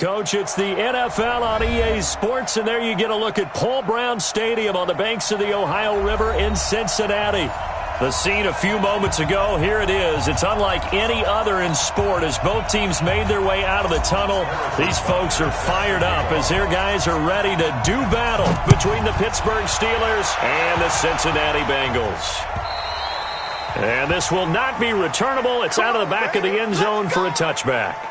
Coach, it's the NFL on EA Sports, and there you get a look at Paul Brown Stadium on the banks of the Ohio River in Cincinnati. The scene a few moments ago, here it is. It's unlike any other in sport as both teams made their way out of the tunnel. These folks are fired up as their guys are ready to do battle between the Pittsburgh Steelers and the Cincinnati Bengals. And this will not be returnable. It's out of the back of the end zone for a touchback.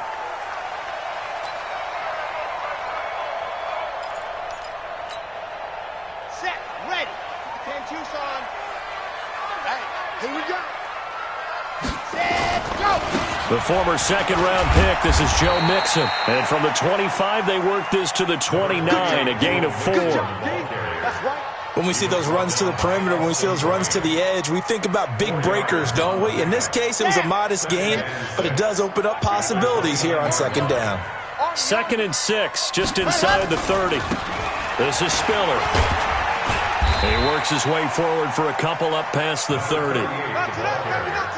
The former second-round pick, this is Joe Mixon. And from the 25, they work this to the 29, a gain of 4. When we see those runs to the perimeter, when we see those runs to the edge, we think about big breakers, don't we? In this case, it was a modest gain, but it does open up possibilities here on second down. 2nd and 6, just inside the 30. This is Spiller. He works his way forward for a couple up past the 30.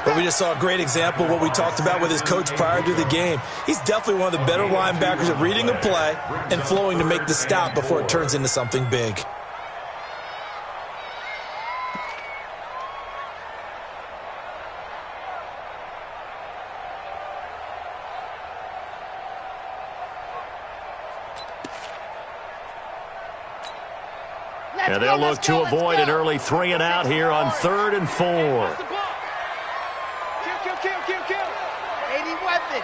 But we just saw a great example of what we talked about with his coach prior to the game. He's definitely one of the better linebackers at reading a play and flowing to make the stop before it turns into something big. And they'll look to avoid an early 3 and out here on 3rd and 4. Kill. 80 weapon.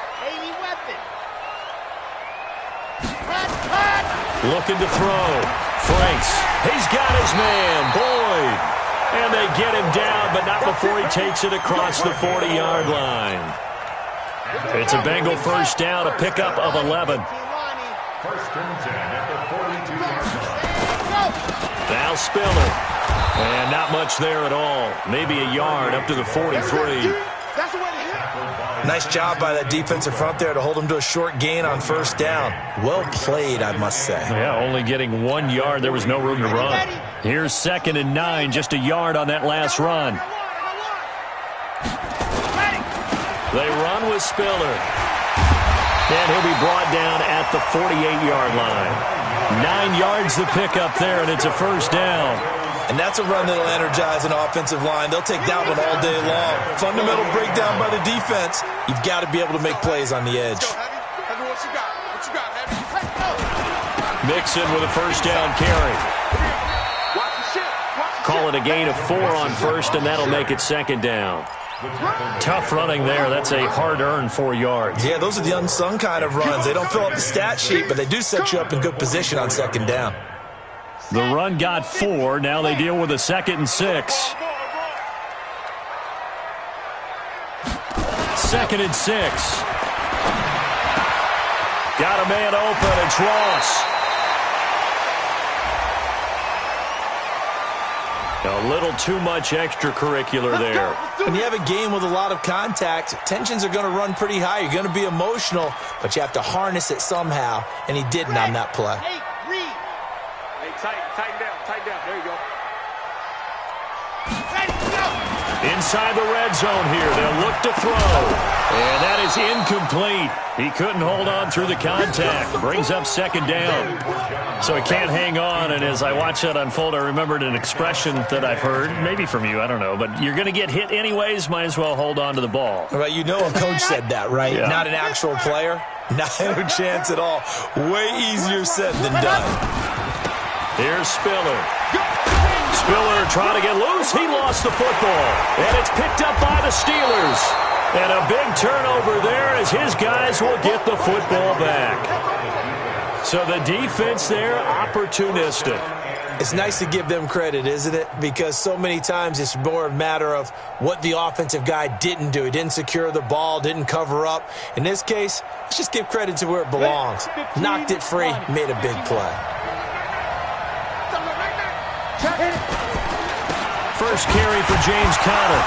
Looking to throw. Franks. He's got his man, Boyd. And they get him down, but not before he takes it across the 40-yard line. It's a Bengal first down, a pickup of 11. First and 10 at the 42-yard line. Now Spiller. And not much there at all. Maybe a yard up to the 43. Nice job by that defensive front there to hold him to a short gain on first down. Well played, I must say. Yeah, only getting 1 yard. There was no room to run. Here's 2nd and 9, just a yard on that last run. They run with Spiller. And he'll be brought down at the 48-yard line. 9 yards the pickup there, and it's a first down. And that's a run that'll energize an offensive line. They'll take that one all day long. Fundamental breakdown by the defense. You've got to be able to make plays on the edge. Mixon with a first down carry. Call it a gain of 4 on first, and that'll make it second down. Tough running there. That's a hard-earned 4 yards. Yeah, those are the unsung kind of runs. They don't fill up the stat sheet, but they do set you up in good position on second down. The run got 4. Now they deal with a 2nd and 6. 2nd and 6. Got a man open. It's Ross. A little too much extracurricular there. When you have a game with a lot of contact, tensions are going to run pretty high. You're going to be emotional, but you have to harness it somehow, and he didn't on that play. Tighten down. There you go. Inside the red zone here. They'll look to throw. And that is incomplete. He couldn't hold on through the contact. Brings up second down. So he can't hang on. And as I watch that unfold, I remembered an expression that I've heard, maybe from you, I don't know. But you're going to get hit anyways, might as well hold on to the ball. Right, you know a coach said that, right? Yeah. Not an actual player. Not a chance at all. Way easier said than done. Here's Spiller. Spiller trying to get loose. He lost the football. And it's picked up by the Steelers. And a big turnover there as his guys will get the football back. So the defense there, opportunistic. It's nice to give them credit, isn't it? Because so many times it's more a matter of what the offensive guy didn't do. He didn't secure the ball, didn't cover up. In this case, let's just give credit to where it belongs. Knocked it free, made a big play. First carry for James Conner.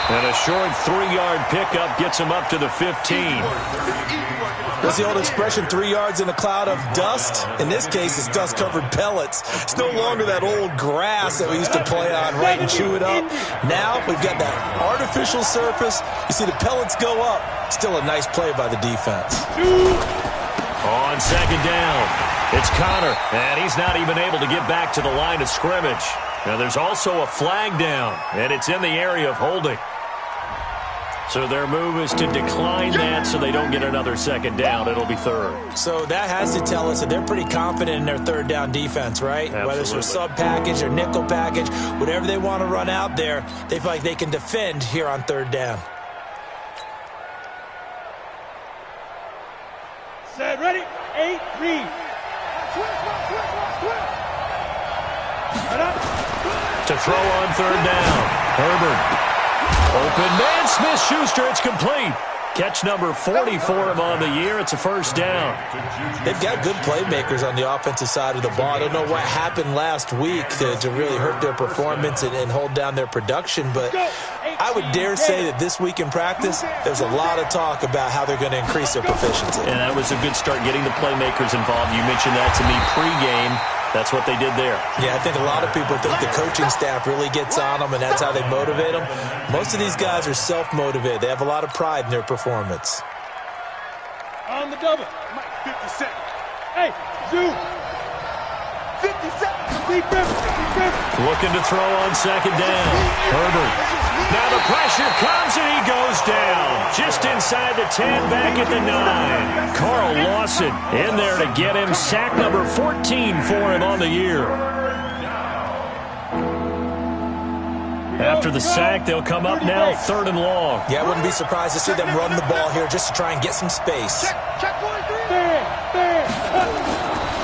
And a short 3-yard pickup gets him up to the 15. What's the old expression, 3 yards in a cloud of dust? In this case, it's dust-covered pellets. It's no longer that old grass that we used to play on, right, and chew it up. Now we've got that artificial surface. You see the pellets go up. Still a nice play by the defense. On second down, it's Connor, and he's not even able to get back to the line of scrimmage. Now, there's also a flag down, and it's in the area of holding. So their move is to decline that so they don't get another second down. It'll be third. So that has to tell us that they're pretty confident in their third down defense, right? Absolutely. Whether it's a sub package or nickel package, whatever they want to run out there, they feel like they can defend here on third down. Set, ready, 8, read. To throw on third down, Herbert. Open man, Smith-Schuster, it's complete. Catch number 40 for him on the year. It's a first down. They've got good playmakers on the offensive side of the ball. I don't know what happened last week to really hurt their performance and hold down their production, but I would dare say that this week in practice, there's a lot of talk about how they're going to increase their proficiency. And that was a good start, getting the playmakers involved. You mentioned that to me pregame. That's what they did there. Yeah, I think a lot of people think the coaching staff really gets on them, and that's how they motivate them. Most of these guys are self-motivated. They have a lot of pride in their performance. On the double. 50 seconds. Hey, zoom. 50 seconds. Looking to throw on second down. Herbert. Now the pressure comes and he goes down. Just inside the 10, back at the 9. Carl Lawson in there to get him. Sack number 14 for him on the year. After the sack, they'll come up now third and long. Yeah, I wouldn't be surprised to see them run the ball here just to try and get some space. Check 1, 3.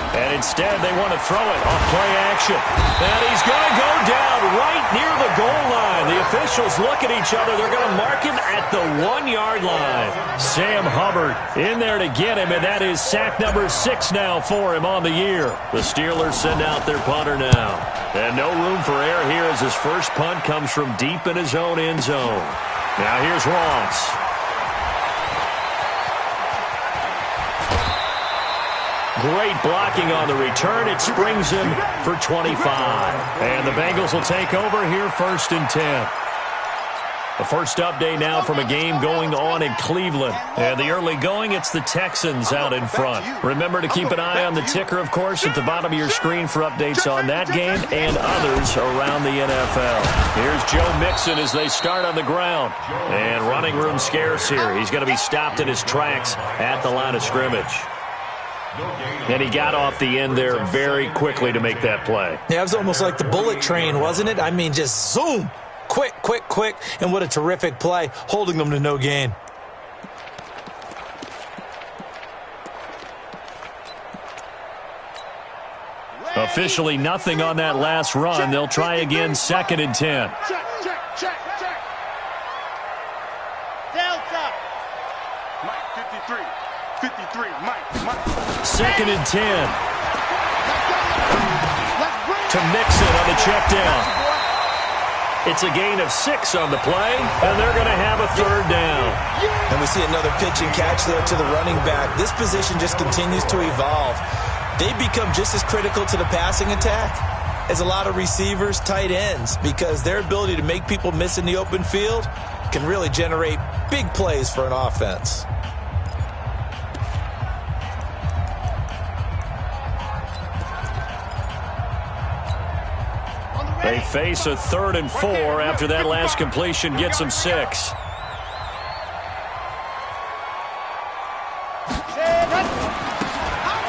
And instead, they want to throw it on play action. And he's going to go down right near the goal line. The officials look at each other. They're going to mark him at the 1-yard line. Sam Hubbard in there to get him, and that is sack number 6 now for him on the year. The Steelers send out their punter now. And no room for error here as his first punt comes from deep in his own end zone. Now here's Ross. Great blocking on the return. It springs him for 25. And the Bengals will take over here first and 10. The first update now from a game going on in Cleveland. And the early going, it's the Texans out in front. Remember to keep an eye on the ticker, of course, at the bottom of your screen for updates on that game and others around the NFL. Here's Joe Mixon as they start on the ground. And running room scarce here. He's going to be stopped in his tracks at the line of scrimmage. And he got off the end there very quickly to make that play. Yeah, it was almost like the bullet train, wasn't it? I mean, just zoom. Quick, quick, quick. And what a terrific play, holding them to no gain. Officially nothing on that last run. They'll try again, second and 10. Check. Delta. Mike, 53, Mike. Second and 10. To Mixon on the check down. It's a gain of 6 on the play, and they're going to have a third down. And we see another pitch and catch there to the running back. This position just continues to evolve. They become just as critical to the passing attack as a lot of receivers, tight ends, because their ability to make people miss in the open field can really generate big plays for an offense. They face a third and 4 after that last completion gets them 6.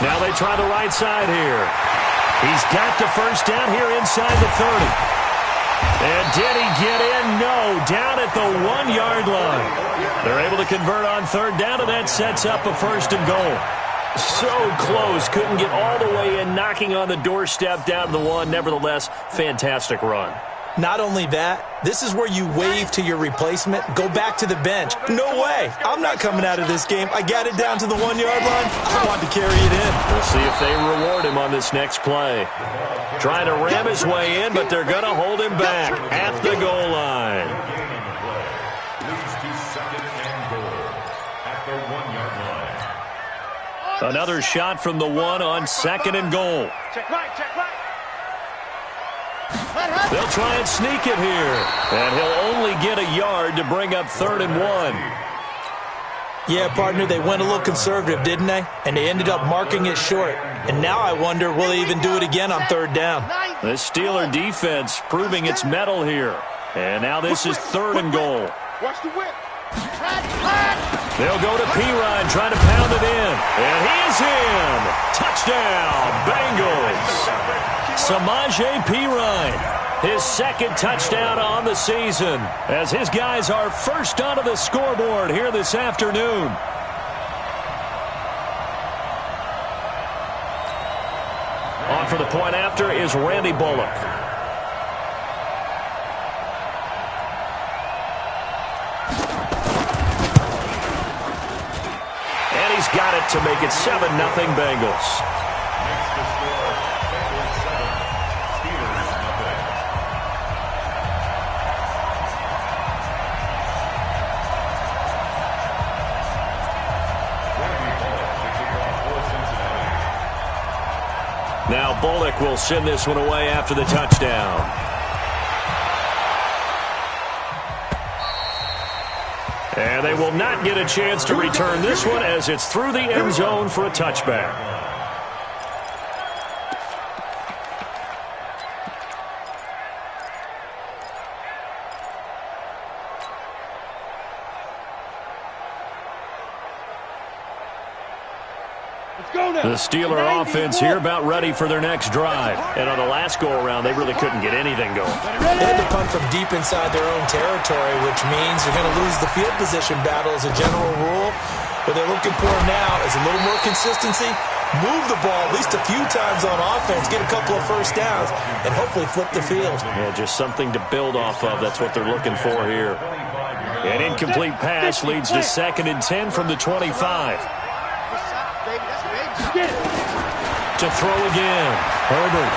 Now they try the right side here. He's got the first down here inside the 30. And did he get in? No, down at the 1-yard line. They're able to convert on third down, and that sets up a first and goal. So close, couldn't get all the way in, knocking on the doorstep down to the 1. Nevertheless, fantastic run. Not only that, this is where you wave to your replacement, go back to the bench. No way. I'm not coming out of this game. I got it down to the 1-yard line. I want to carry it in. We'll see if they reward him on this next play. Trying to ram his way in, but they're going to hold him back at the goal line. Another shot from the 1 on second and goal. Check right. They'll try and sneak it here. And he'll only get a yard to bring up third and 1. Yeah, partner, they went a little conservative, didn't they? And they ended up marking it short. And now I wonder, will they even do it again on third down? The Steeler defense proving its mettle here. And now this is 3rd and goal. Watch the whip. They'll go to Pirine, trying to pound it in. And he is in. Touchdown, Bengals. Samaje Pirine. His 2nd touchdown on the season as his guys are first onto the scoreboard here this afternoon. On for the point after is Randy Bullock. And he's got it to make it 7-0 Bengals. Now Bullock will send this one away after the touchdown. And they will not get a chance to return this one as it's through the end zone for a touchback. The Steeler offense here about ready for their next drive. And on the last go-around, they really couldn't get anything going. They had to punt from deep inside their own territory, which means you're going to lose the field position battle as a general rule. What they're looking for now is a little more consistency, move the ball at least a few times on offense, get a couple of first downs, and hopefully flip the field. Yeah, just something to build off of. That's what they're looking for here. An incomplete pass leads to 2nd and 10 from the 25. To throw again. Herbert.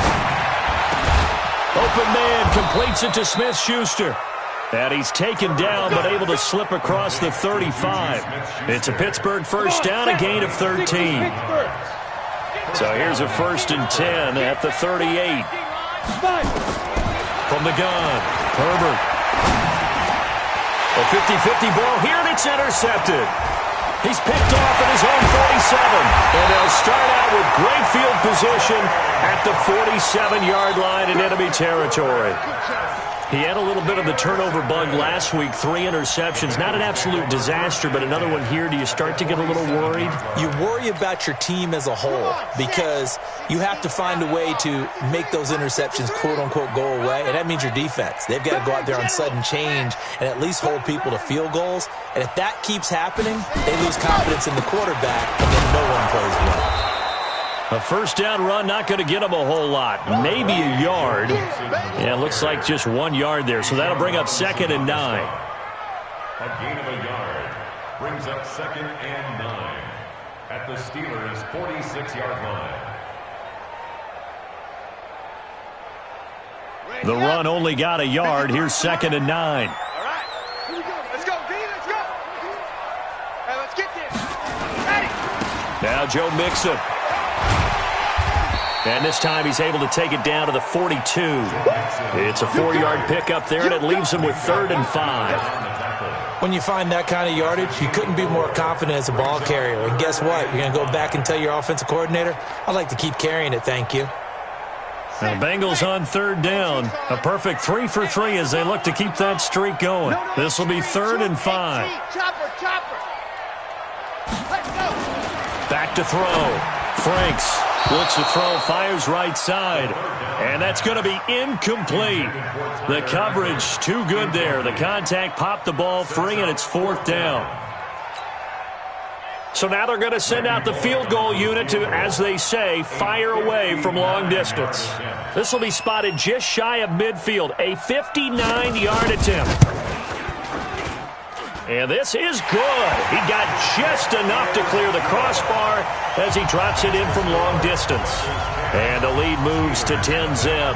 Open man completes it to Smith-Schuster. And he's taken down but able to slip across the 35. It's a Pittsburgh first down, a gain of 13. So here's a 1st and 10 at the 38. From the gun, Herbert. A 50-50 ball here, and it's intercepted. He's picked off at his own 47. And they'll start out with great field position at the 47-yard line in enemy territory. He had a little bit of the turnover bug last week, 3 interceptions. Not an absolute disaster, but another one here. Do you start to get a little worried? You worry about your team as a whole because you have to find a way to make those interceptions, quote-unquote, go away, and that means your defense. They've got to go out there on sudden change and at least hold people to field goals. And if that keeps happening, they lose confidence in the quarterback, and then no one plays well. A first down run, not going to get him a whole lot. Maybe a yard. Yeah, looks like just 1 yard there. So that'll bring up 2nd and 9. A gain of a yard brings up 2nd and 9 at the Steelers' 46-yard line. The run only got a yard. Here's 2nd and 9. All right. Here we go. Let's go, D. Let's go. Hey, let's get this. Ready. Now Joe Mixon. And this time he's able to take it down to the 42. It's a 4-yard pickup there, and it leaves him with 3rd and 5. When you find that kind of yardage, you couldn't be more confident as a ball carrier. And guess what? You're going to go back and tell your offensive coordinator, I'd like to keep carrying it, thank you. And the Bengals on 3rd down. A perfect 3 for 3 as they look to keep that streak going. This will be 3rd and 5. Chopper. Let's go. Back to throw. Franks looks to throw, fires right side. And that's going to be incomplete. The coverage too good there. The contact popped the ball free, and it's 4th down. So now they're going to send out the field goal unit to, as they say, fire away from long distance. This will be spotted just shy of midfield. A 59-yard attempt. And this is good. He got just enough to clear the crossbar as he drops it in from long distance. And the lead moves to 10-zip.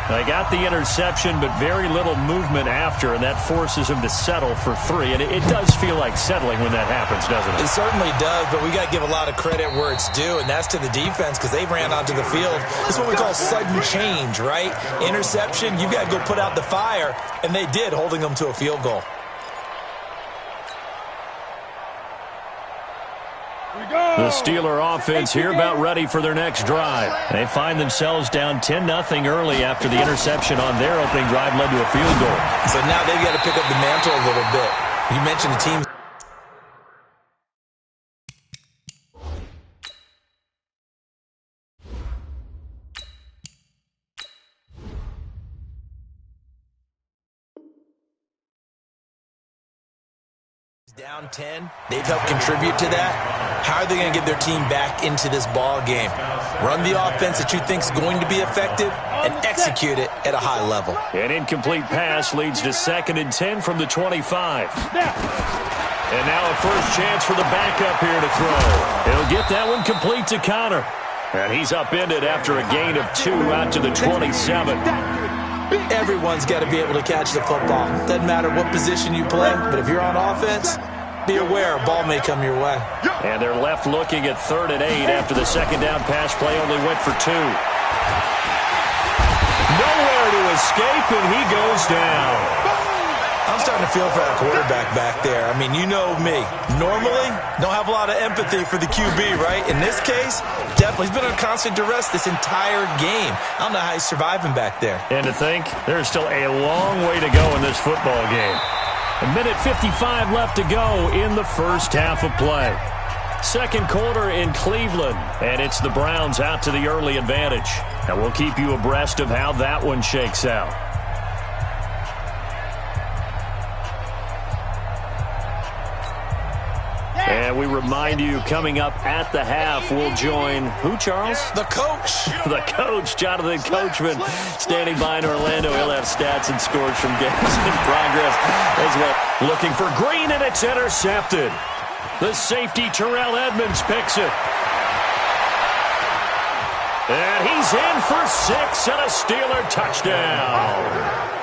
They got the interception, but very little movement after, and that forces him to settle for 3. And it does feel like settling when that happens, doesn't it? It certainly does, but we got to give a lot of credit where it's due, and that's to the defense because they ran onto the field. This is what we call sudden change, right? Interception, you got to go put out the fire, and they did, holding them to a field goal. The Steeler offense here about ready for their next drive. They find themselves down 10-0 early after the interception on their opening drive led to a field goal. So now they've got to pick up the mantle a little bit. You mentioned the team. Down 10, they've helped contribute to that. How are they going to get their team back into this ball game? Run the offense that you think is going to be effective and execute it at a high level. An incomplete pass leads to 2nd and 10 from the 25. And now a first chance for the backup here to throw. He'll get that one complete to Connor. And he's upended after a gain of 2 out to the 27. Everyone's got to be able to catch the football. Doesn't matter what position you play, but if you're on offense, be aware a ball may come your way. And they're left looking at 3rd and 8 after the second down pass play only went for 2. Nowhere to escape, and he goes down. I'm starting to feel for that quarterback back there. I mean, you know me. Normally, don't have a lot of empathy for the QB, right? In this case, definitely. He's been under constant duress this entire game. I don't know how he's surviving back there. And to think, there's still a long way to go in this football game. A minute 55 left to go in the first half of play. Second quarter in Cleveland, and it's the Browns out to the early advantage. And we'll keep you abreast of how that one shakes out. And we remind you, coming up at the half, we'll join who, Charles? The coach. The coach, Jonathan Coachman, standing by in Orlando. He'll have stats and scores from games in progress as well. Looking for Green, and it's intercepted. The safety, Terrell Edmonds, picks it. And he's in for 6 and a Steeler touchdown.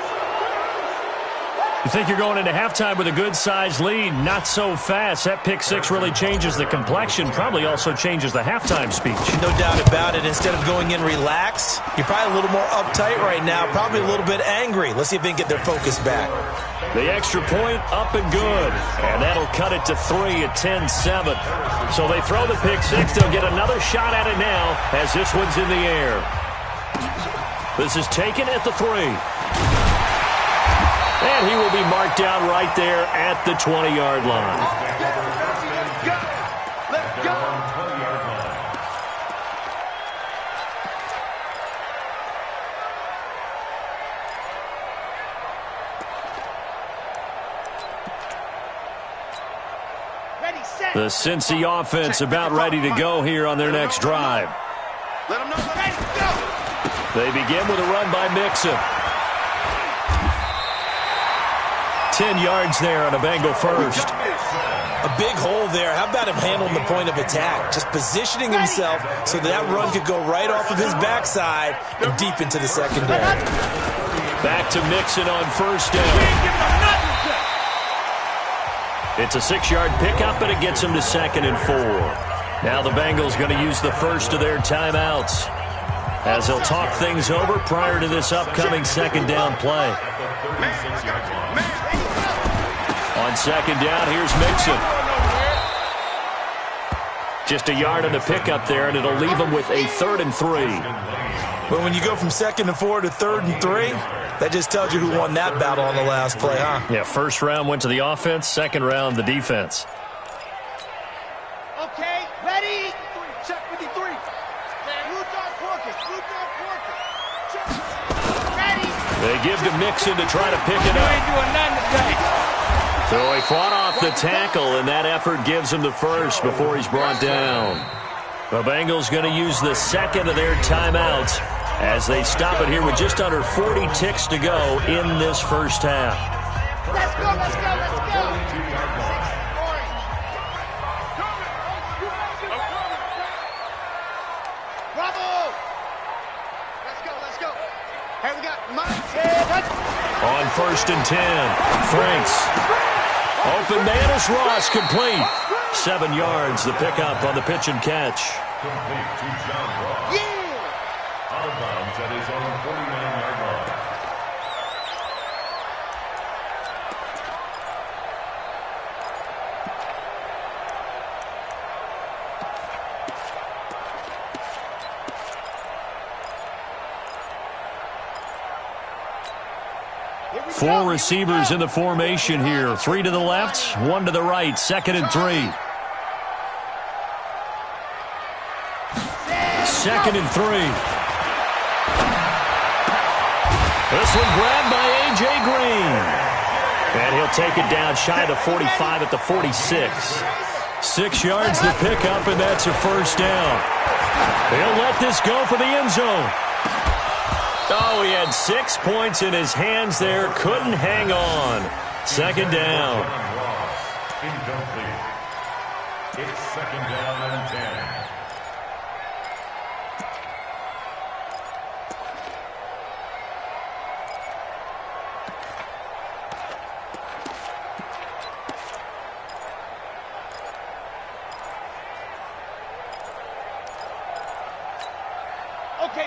You think you're going into halftime with a good-sized lead? Not so fast. That pick 6 really changes the complexion, probably also changes the halftime speech. No doubt about it. Instead of going in relaxed, you're probably a little more uptight right now, probably a little bit angry. Let's see if they can get their focus back. The extra point up and good, and that'll cut it to 3 at 10-7. So they throw the pick 6. They'll get another shot at it now as this one's in the air. This is taken at the 3. And he will be marked down right there at the 20-yard line. Let's go. The Cincy offense about ready to go here on their next drive. Let them know they're ready to go. They begin with a run by Mixon. 10 yards there on a Bengal first. A big hole there. How about him handling the point of attack? Just positioning himself so that run could go right off of his backside and deep into the secondary. Back to Mixon on first down. It's a 6-yard pickup, and it gets him to 2nd and 4. Now the Bengals going to use the first of their timeouts as they'll talk things over prior to this upcoming second down play. On second down, here's Mixon. Just a yard on the pickup there, and it'll leave him with a 3rd and 3. But when you go from 2nd and 4 to 3rd and 3, that just tells you who won that battle on the last play, huh? Yeah, first round went to the offense, second round the defense. Okay, ready? Check 53. They give to Mixon to try to pick it up. So he fought off the tackle, and that effort gives him the first before he's brought down. The Bengals going to use the second of their timeouts as they stop it here with just under 40 ticks to go in this first half. Let's go, let's go, let's go. Bravo. Let's go. Hey, we got on 1st and 10, Franks. Open man is Ross, complete. 7 yards, the pickup on the pitch and catch. Complete to John Ross. Yeah. Out of bounds at his own 49-yard line. 4 receivers in the formation here. 3 to the left, 1 to the right. 2nd and 3. 2nd and 3. This one grabbed by A.J. Green. And he'll take it down shy of the 45 at the 46. 6 yards to pick up, and that's a first down. He'll let this go for the end zone. Oh, he had 6 points in his hands there. Couldn't hang on. 2nd down. Incomplete. It's 2nd down and 10.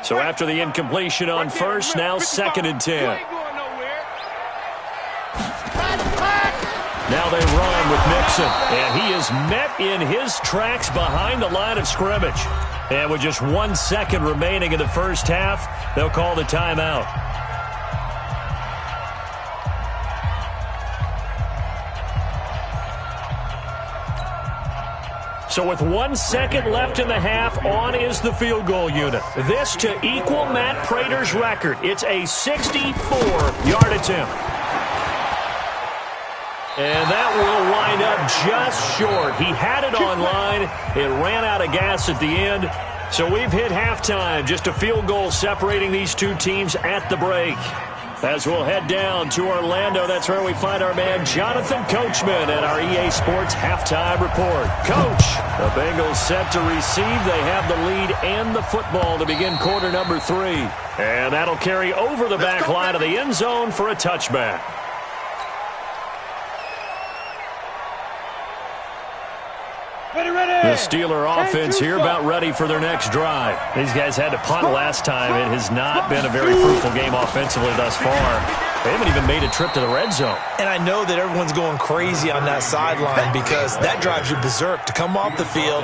So after the incompletion on first, now 2nd and 10. Now they run with Mixon, and he is met in his tracks behind the line of scrimmage. And with just 1 second remaining in the first half, they'll call the timeout. So with 1 second left in the half, on is the field goal unit. This to equal Matt Prater's record. It's a 64-yard attempt. And that will wind up just short. He had it on line. It ran out of gas at the end. So we've hit halftime. Just a field goal separating these two teams at the break. As we'll head down to Orlando, that's where we find our man Jonathan Coachman at our EA Sports Halftime Report. Coach, the Bengals set to receive. They have the lead and the football to begin quarter number 3. And that'll carry over the back line of the end zone for a touchback. The Steeler offense here about ready for their next drive. These guys had to punt last time. It has not been a very fruitful game offensively thus far. They haven't even made a trip to the red zone. And I know that everyone's going crazy on that sideline because that drives you berserk to come off the field,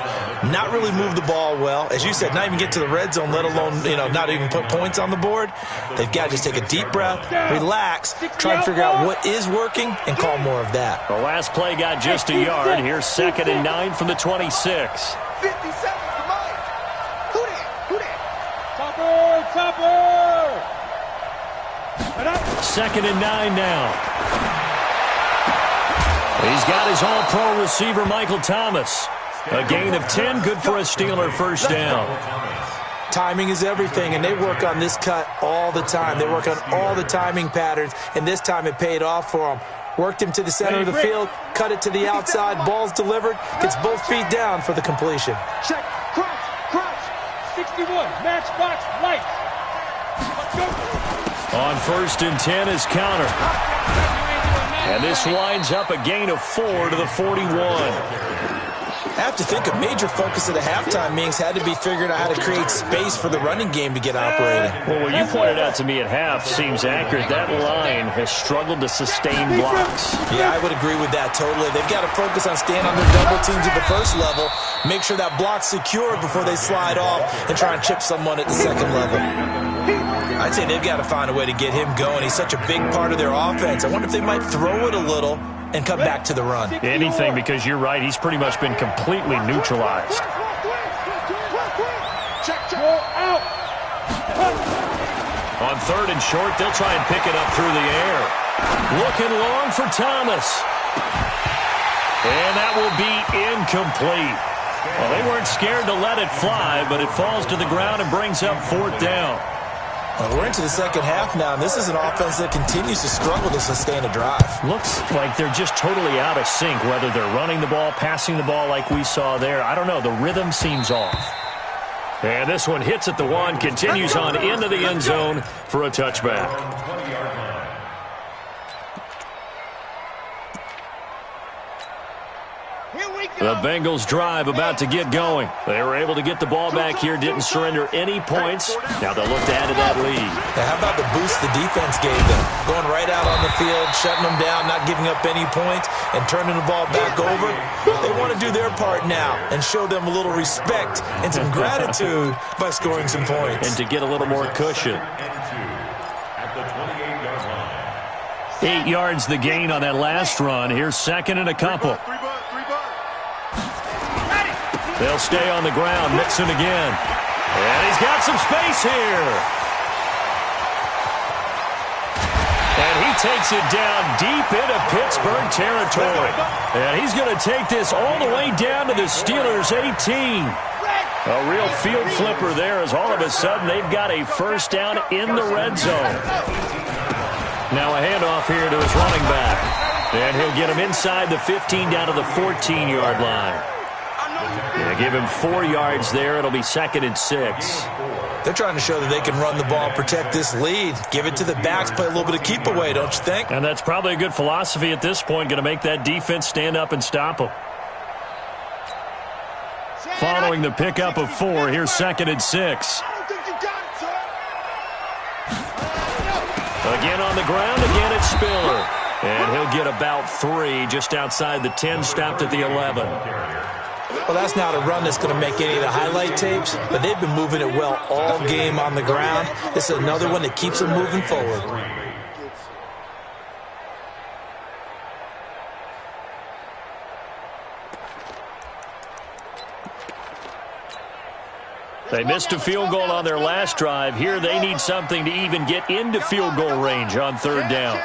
not really move the ball well. As you said, not even get to the red zone, let alone, not even put points on the board. They've got to just take a deep breath, relax, try and figure out what is working, and call more of that. The last play got just a yard. Here's 2nd and 9 from the 26. 50 seconds to mine. Who that? Topper! 2nd and 9 now. He's got his all-pro receiver, Michael Thomas. A gain of 10, good for a Steeler first down. Timing is everything, and they work on this cut all the time. They work on all the timing patterns, and this time it paid off for them. Worked him to the center of the field, cut it to the outside, ball's delivered, gets both feet down for the completion. Check, crouch, 61, matchbox, lights. Let's go. On 1st and 10 is counter. And this winds up a gain of 4 to the 41. I have to think a major focus of the halftime meetings had to be figuring out how to create space for the running game to get operating. Well, what you pointed out to me at half seems accurate. That line has struggled to sustain blocks. Yeah, I would agree with that totally. They've got to focus on staying on their double teams at the first level, make sure that block's secure before they slide off and try and chip someone at the second level. I'd say they've got to find a way to get him going. He's such a big part of their offense. I wonder if they might throw it a little and come back to the run. Anything, because you're right, he's pretty much been completely neutralized. On 3rd and short, they'll try and pick it up through the air. Looking long for Thomas. And that will be incomplete. Well, they weren't scared to let it fly, but it falls to the ground and brings up 4th down. Well, we're into the second half now, and this is an offense that continues to struggle to sustain a drive. Looks like they're just totally out of sync, whether they're running the ball, passing the ball like we saw there. I don't know. The rhythm seems off. And this one hits at the 1, continues on into the end zone for a touchback. The Bengals drive about to get going. They were able to get the ball back here, didn't surrender any points. Now they'll look to add to that lead. Now, how about the boost the defense gave them? Going right out on the field, shutting them down, not giving up any points, and turning the ball back over. They want to do their part now and show them a little respect and some gratitude by scoring some points. And to get a little more cushion. At the 28-yard line. 8 yards the gain on that last run. Here's second and a couple. They'll stay on the ground. Mixon again. And he's got some space here. And he takes it down deep into Pittsburgh territory. And he's going to take this all the way down to the Steelers' 18. A real field flipper there as all of a sudden they've got a first down in the red zone. Now a handoff here to his running back. And he'll get him inside the 15 down to the 14-yard line. Yeah, give him 4 yards there. It'll be second and 6. They're trying to show that they can run the ball, protect this lead. Give it to the backs, play a little bit of keep away, don't you think? And that's probably a good philosophy at this point, going to make that defense stand up and stop them. Following the pickup of 4, here's second and 6. Again on the ground, again it's Spiller. And he'll get about 3 just outside the 10, stopped at the 11. Well, that's not a run that's going to make any of the highlight tapes, but they've been moving it well all game on the ground. This is another one that keeps them moving forward. They missed a field goal on their last drive. Here they need something to even get into field goal range on third down.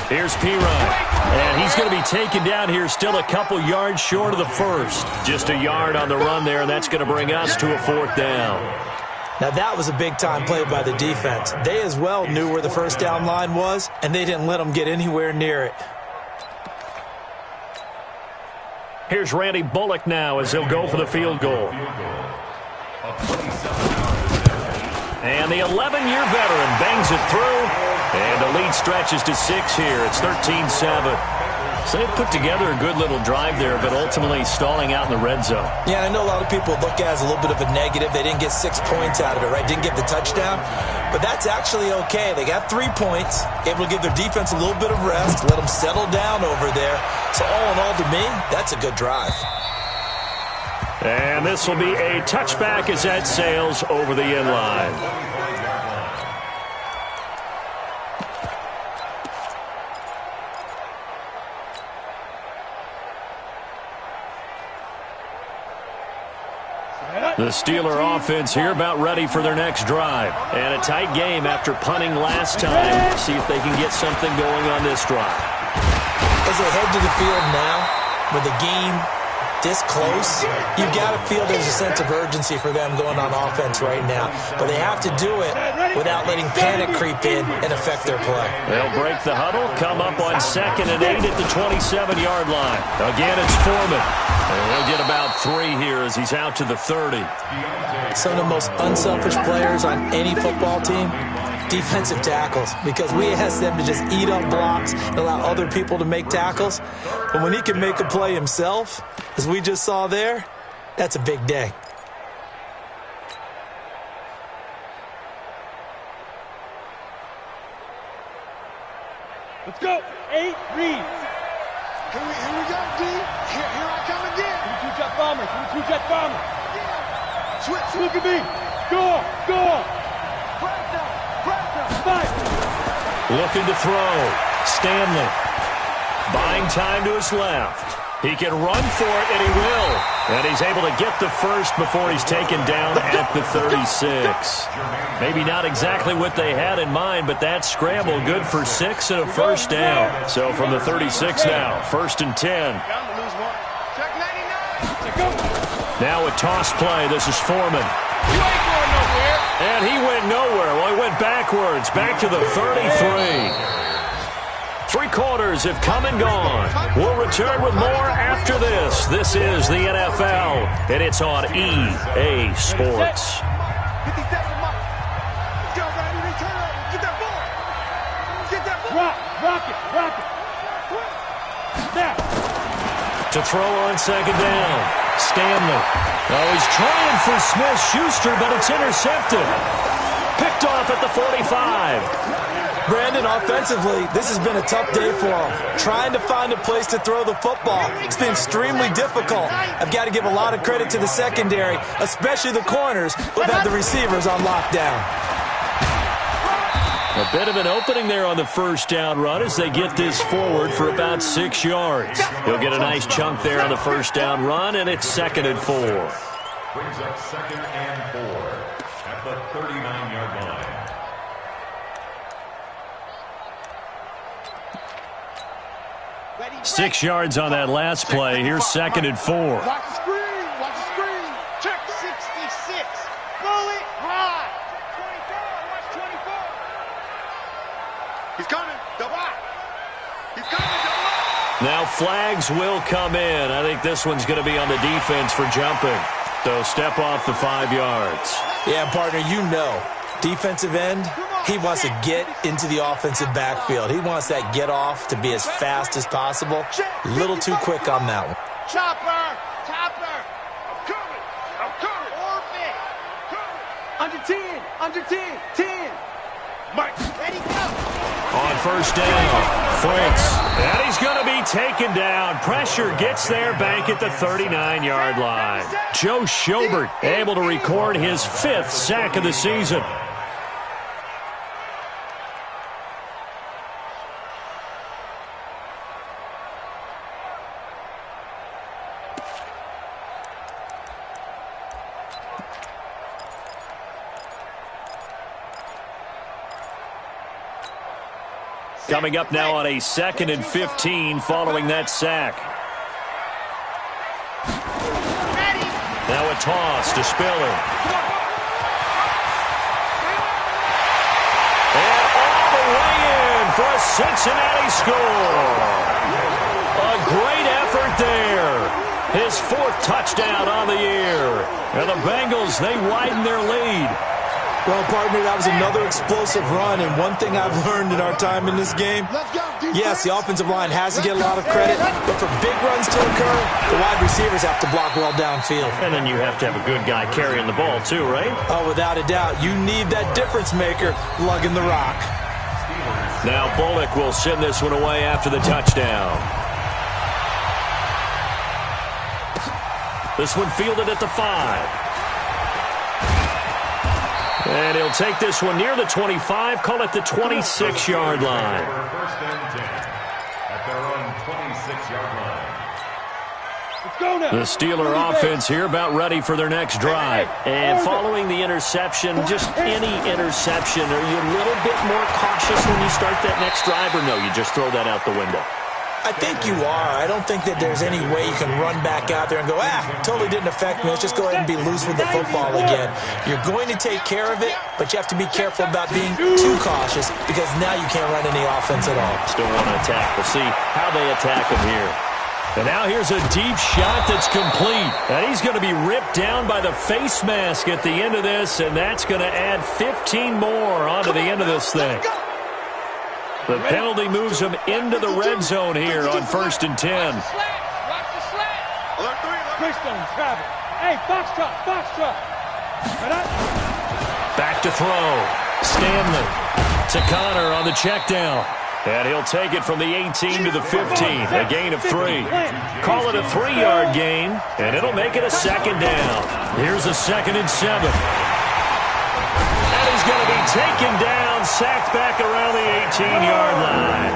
Here's Pirine, and he's going to be taken down here still a couple yards short of the first. Just a yard on the run there, and that's going to bring us to a 4th down. Now that was a big-time play by the defense. They as well knew where the first down line was, and they didn't let them get anywhere near it. Here's Randy Bullock now as he'll go for the field goal. And the 11-year veteran bangs it through. And the lead stretches to 6 here. It's 13-7. So they put together a good little drive there, but ultimately stalling out in the red zone. Yeah, I know a lot of people look at it as a little bit of a negative. They didn't get 6 points out of it, right? Didn't get the touchdown. But that's actually okay. They got 3 points, able to give their defense a little bit of rest, let them settle down over there. So all in all, to me, that's a good drive. And this will be a touchback as that sails over the end line. The Steeler offense here about ready for their next drive. And a tight game after punting last time. See if they can get something going on this drive. As they head to the field now, with the game this close, you've got to feel there's a sense of urgency for them going on offense right now. But they have to do it without letting panic creep in and affect their play. They'll break the huddle, come up on 2nd and 8 at the 27-yard line. Again, it's Foreman. And he'll get about 3 here as he's out to the 30. Some of the most unselfish players on any football team, defensive tackles, because we ask them to just eat up blocks and allow other people to make tackles. But when he can make a play himself, as we just saw there, that's a big day. Let's go. 8 reads. Here we go, D. Here I come again. 2-jet bomber. 2-jet bomber. Yeah. Switch. Look at me. Go. Fight. Looking to throw. Stanley. Buying time to his left. He can run for it, and he will. And he's able to get the first before he's taken down at the 36. Maybe not exactly what they had in mind, but that scramble good for 6 and a first down. So from the 36 now, 1st and 10. Now a toss play. This is Foreman. You ain't going nowhere. And he went nowhere. Well, he went backwards, back to the 33. 3 quarters have come and gone. We'll return with more after this. This is the NFL, and it's on EA Sports. Rock it. Snap. To throw on 2nd down. Stanley. Oh, he's trying for Smith-Schuster, but it's intercepted. Picked off at the 45. Brandon, offensively, this has been a tough day for him. Trying to find a place to throw the football. It's been extremely difficult. I've got to give a lot of credit to the secondary, especially the corners, who have had the receivers on lockdown. A bit of an opening there on the first down run as they get this forward for about 6 yards. He'll get a nice chunk there on the first down run, and it's 2nd and 4. Brings up 2nd and 4 at the 39-yard line. 6 yards on that last play. Here's 2nd and 4. Watch the screen. Watch the screen. Check 66. Bullet high. 24. Watch 24. He's coming. Double out. He's coming. Double out. Now flags will come in. I think this one's going to be on the defense for jumping. So step off the 5 yards. Yeah, partner, you know, defensive end, he wants to get into the offensive backfield. He wants that get off to be as fast as possible. A little too quick on that one. Chopper. Chopper. I'm coming. I'm coming. Orbit. Coming. Under 10. Under 10. 10. Mike. Ready, go. On first down, Fritz. And he's going to be taken down. Pressure gets there back at the 39-yard line. Joe Schobert able to record his 5th sack of the season. Coming up now on a 2nd and 15 following that sack. Now a toss to Spiller. And all the way in for a Cincinnati score. A great effort there. His 4th touchdown on the year. And the Bengals, they widen their lead. Well, partner, that was another explosive run, and one thing I've learned in our time in this game, yes, the offensive line has to get a lot of credit, but for big runs to occur, the wide receivers have to block well downfield. And then you have to have a good guy carrying the ball too, right? Oh, without a doubt. You need that difference maker lugging the rock. Now Bullock will send this one away after the touchdown. This one fielded at the 5. And he'll take this one near the 25, call it the 26-yard line. First and 10 at their own 26-yard line. Let's go now. The Steeler offense here about ready for their next drive. And following the interception, just any interception, are you a little bit more cautious when you start that next drive, or no, you just throw that out the window? I think you are. I don't think that there's any way you can run back out there and go, totally didn't affect me. Let's just go ahead and be loose with the football again. You're going to take care of it, but you have to be careful about being too cautious because now you can't run any offense at all. Still want to attack. We'll see how they attack him here. And now here's a deep shot that's complete. And he's going to be ripped down by the face mask at the end of this, and that's going to add 15 more onto the end of this thing. The penalty moves him into the red zone here on 1st and 10. Watch the slant. Christone, travel. Hey, Foxtrot. Back to throw. Stanley to Connor on the check down. And he'll take it from the 18 to the 15. A gain of 3. Call it a 3-yard gain, and it'll make it a 2nd down. Here's a 2nd and 7. And he's going to be taken down, sacked back around the 18-yard line.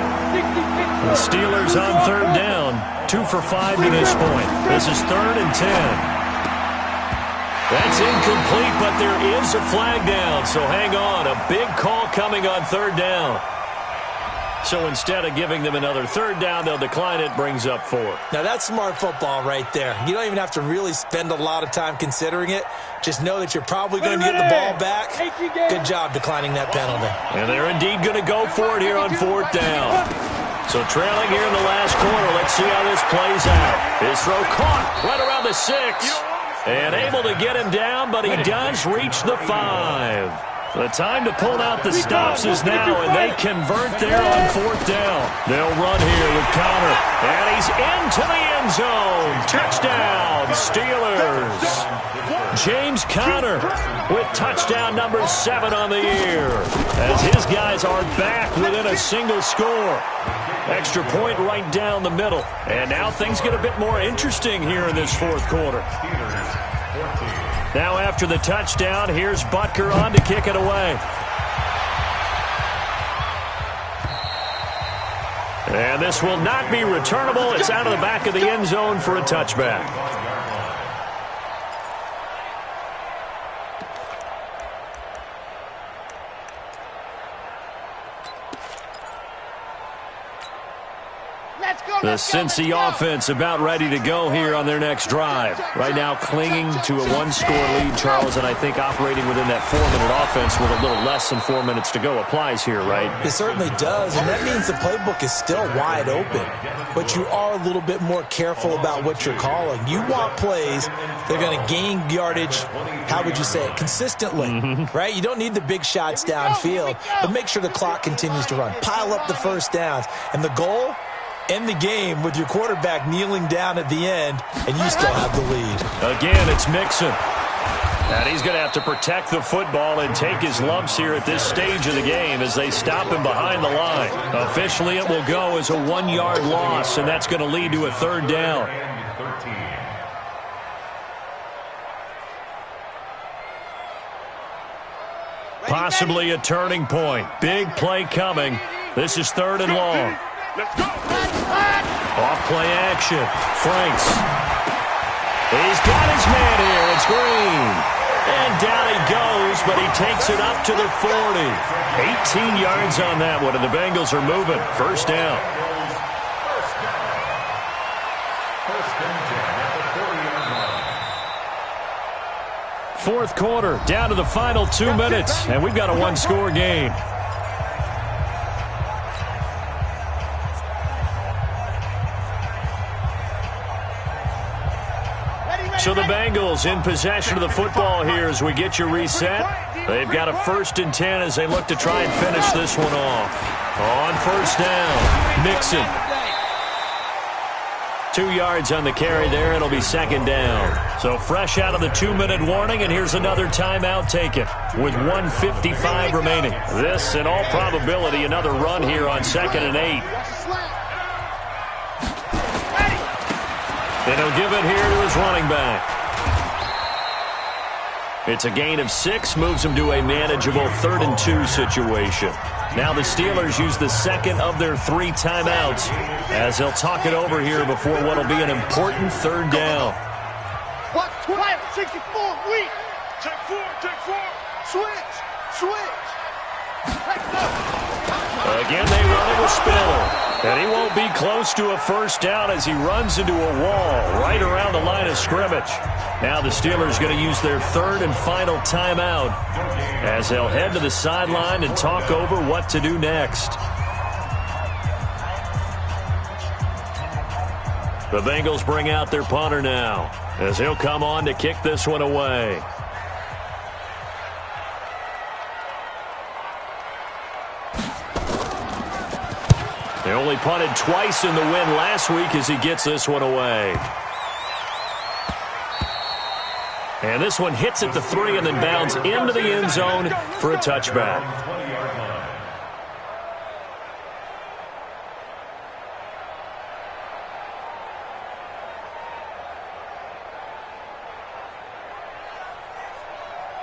The Steelers on 3rd down. 2 for 5 to this point. This is 3rd and 10. That's incomplete, but there is a flag down, so hang on. A big call coming on 3rd down. So instead of giving them another 3rd down, they'll decline it, brings up 4. Now, that's smart football right there. You don't even have to really spend a lot of time considering it. Just know that you're probably going to get the ball back. Good job declining that penalty. And they're indeed going to go for it here on 4th down. So trailing here in the last quarter, let's see how this plays out. His throw caught right around the 6. And able to get him down, but he does reach the 5. The time to pull out the stops is now, and they convert there on fourth down. They'll run here with Connor, and he's into the end zone. Touchdown, Steelers. James Conner with touchdown number 7 on the year, as his guys are back within a single score. Extra point right down the middle. And now things get a bit more interesting here in this fourth quarter. Now after the touchdown, here's Butker on to kick it away. And this will not be returnable. It's out of the back of the end zone for a touchback. The Cincy offense about ready to go here on their next drive. Right now clinging to a one-score lead, Charles, and I think operating within that 4-minute offense with a little less than 4 minutes to go applies here, right? It certainly does, and that means the playbook is still wide open. But you are a little bit more careful about what you're calling. You want plays that are going to gain yardage, how would you say it, consistently, right? You don't need the big shots downfield, but make sure the clock continues to run. Pile up the first downs, and the goal, end the game with your quarterback kneeling down at the end, and you still have the lead. Again, it's Mixon. And he's going to have to protect the football and take his lumps here at this stage of the game as they stop him behind the line. Officially, it will go as a 1-yard loss, and that's going to lead to a third down. Possibly a turning point. Big play coming. This is 3rd and long. Let's go. Off play action. Franks. He's got his man here. It's Green. And down he goes, but he takes it up to the 40. 18 yards on that one, and the Bengals are moving. First down. Fourth quarter, down to the final 2 minutes, and we've got a one-score game. So the Bengals in possession of the football here as we get you reset. They've got a 1st and 10 as they look to try and finish this one off. On first down, Mixon. 2 yards on the carry there. It'll be 2nd down. So fresh out of the 2-minute warning, and here's another timeout taken with 1:55 remaining. This, in all probability, another run here on 2nd and 8. And he'll give it here to his running back. It's a gain of 6, moves him to a manageable 3rd and 2 situation. Now the Steelers use the 2nd of their 3 timeouts as they'll talk it over here before what will be an important 3rd down. What? 64, weak. Take 4. Switch. Again, they run it with Spiller. And he won't be close to a first down as he runs into a wall right around the line of scrimmage. Now the Steelers going to use their 3rd and final timeout as they'll head to the sideline and talk over what to do next. The Bengals bring out their punter now as he'll come on to kick this one away. They only punted twice in the win last week as he gets this one away. And this one hits at the 3 and then bounds into the end zone for a touchback.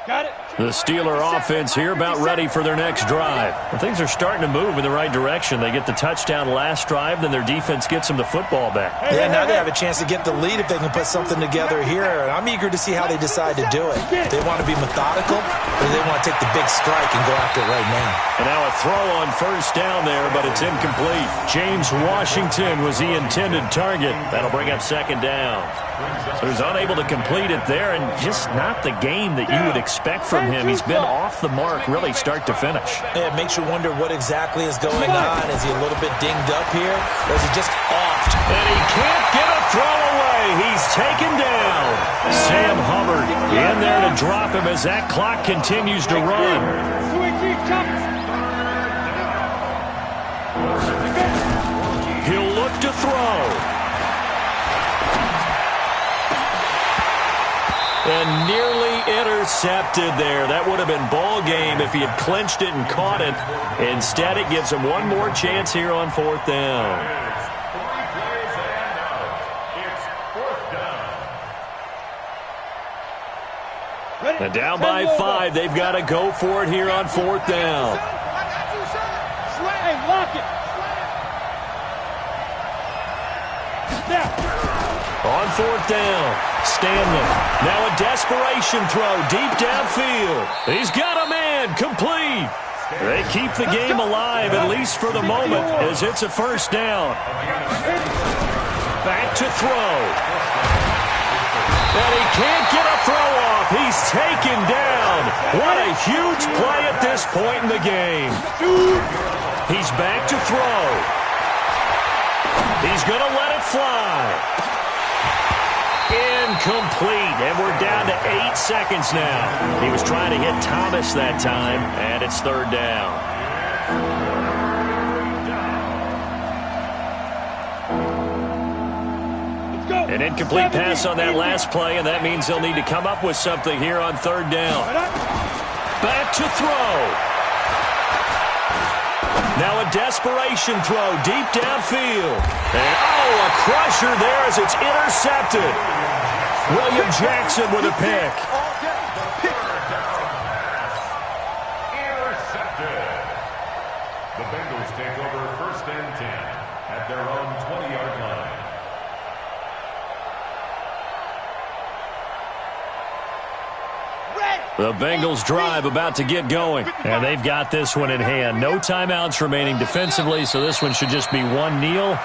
Got it. The Steeler offense here about ready for their next drive. Well, things are starting to move in the right direction. They get the touchdown last drive, then their defense gets them the football back. Yeah, now they have a chance to get the lead if they can put something together here. I'm eager to see how they decide to do it. They want to be methodical, or they want to take the big strike and go after it right now. And now a throw on first down there, but it's incomplete. James Washington was the intended target. That'll bring up 2nd down. So he's unable to complete it there, and just not the game that you would expect from him. He's been off the mark really start to finish. Yeah, it makes you wonder what exactly is going on. Is he a little bit dinged up here, or is he just off? And he can't get a throw away. He's taken down. Sam Hubbard in there to drop him as that clock continues to run. He'll look to throw. And nearly intercepted there. That would have been ball game if he had clinched it and caught it. Instead, it gives him one more chance here on 4th down. And down by 5. They've got to go for it here on 4th down. Hey, lock it. On 4th down, Stanley. Now a desperation throw deep downfield. He's got a man, complete. They keep the game alive, at least for the moment, as it's a 1st down. Back to throw. And he can't get a throw off. He's taken down. What a huge play at this point in the game. He's back to throw. He's going to let it fly. Incomplete, and we're down to 8 seconds now. He was trying to hit Thomas that time, and it's 3rd down. An incomplete pass on that last play, and that means they'll need to come up with something here on 3rd down. Back to throw. Now a desperation throw deep downfield. And, a crusher there as it's intercepted. William Jackson with a pick. Intercepted. The Bengals take over 1st and 10 at their own 20-yard line. The Bengals drive about to get going, and they've got this one in hand. No timeouts remaining defensively, so this one should just be one kneel.